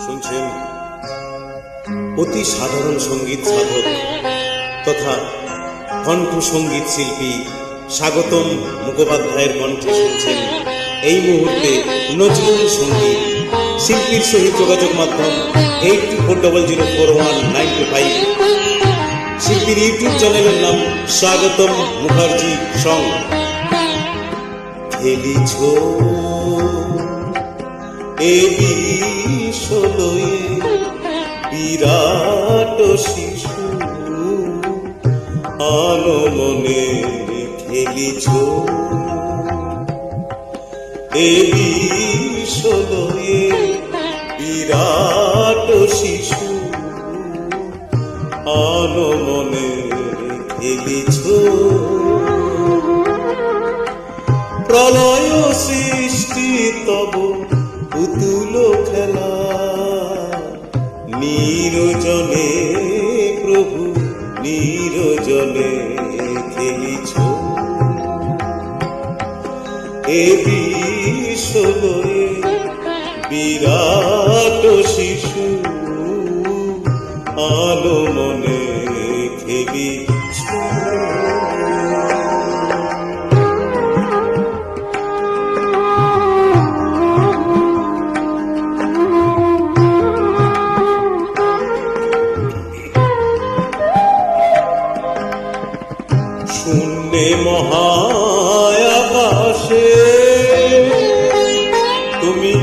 শুনছেন অতি সাধারণ সঙ্গীত সাধক তথা কণ্ঠ সঙ্গীত শিল্পী স্বাগতম মুখোপাধ্যায়ের কণ্ঠে শুনছেন এই মুহূর্তে নজরুল সঙ্গীত। শিল্পীর সহিত যোগাযোগ মাধ্যম 84004195। শিল্পীর ইউটিউব চ্যানেলের নাম স্বাগতম মুখার্জি সং। খেলিছ এ বিশ্বলয়ে বিরাট শিশু আনমনে খেলিছ এ বিশ্বলয়ে বিরাট শিশু আনমনে খেলিছ। প্রলয় সৃষ্টি তব পুতুল খেলা নিরজনে প্রভু নিরজনে খেলিছ এ বিশ্বলয়ে বিরাট শিশু আনমনে খেলিছ। শূন্যে মহায়াকাশে তুমি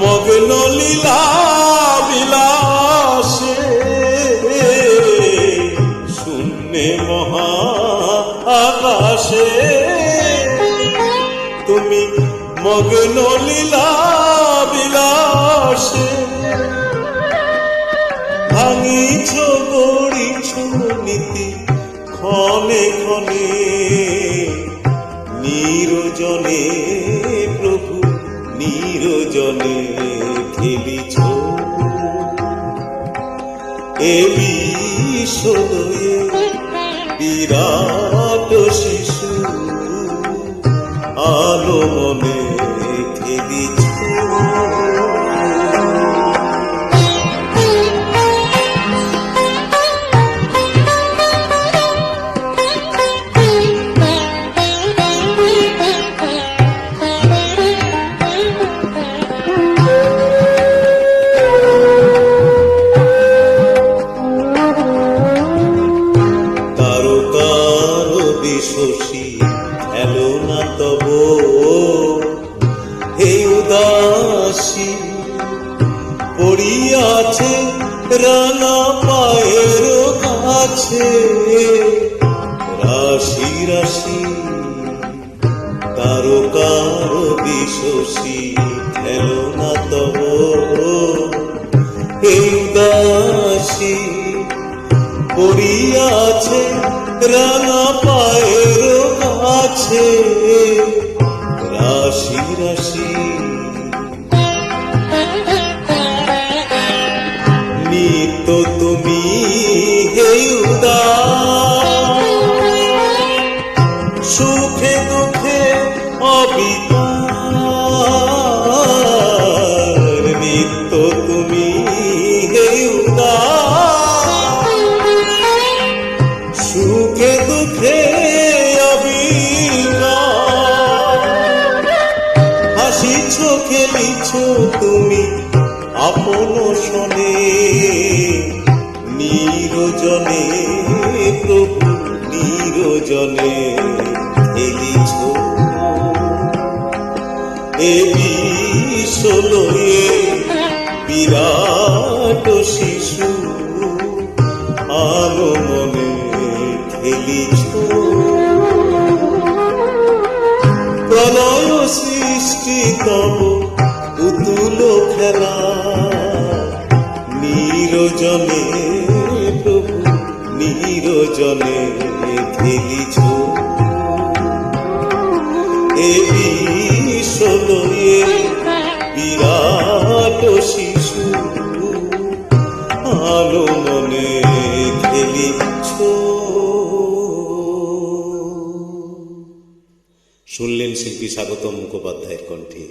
মগ্ন লীলা বিলাসে। শূন্যে মহাকাশে তুমি মগ্ন লীলা বিলাসে। ভাঙিছ গড়িছ নীতি ক্ষণে ক্ষণে নিরজনে প্রভু নিরজনে খেলিছ এ বিশ্বলয়ে বিরাট শিশু আনমনে খেলিছ। শশী খেলো না তব হে উদাসী পড়িয়াছে রানা পায়ের কাছে। রাশি রাশি তারকার বিশোষী খেলো না তব হে উদাসী পড়িয়াছে রানা পায়ের কাছে। রাশি রাশি নিত্য তুমি হে উদাস সুখে দুঃখে অবিকার। নিত্য তুমি হে উদাস সুখে দুঃখে অবিকার। হাসিছ খেলিছ তুমি আপন শনে নিরজনে প্রভু নিরজনে খেলিছ এ বিশ্বলয়ে বিরাট শিশু আনমনে খেলিছ। প্রলয় সৃষ্টি তব পুতুল খেলা নিরজনে প্রভু নিরজনে খেলিছ এ বিশ্বলয়ে বিরাট শিশু আনমনে খেলিছ। শুনলেন শিল্পী স্বাগতম মুখোপাধ্যায়ের কণ্ঠে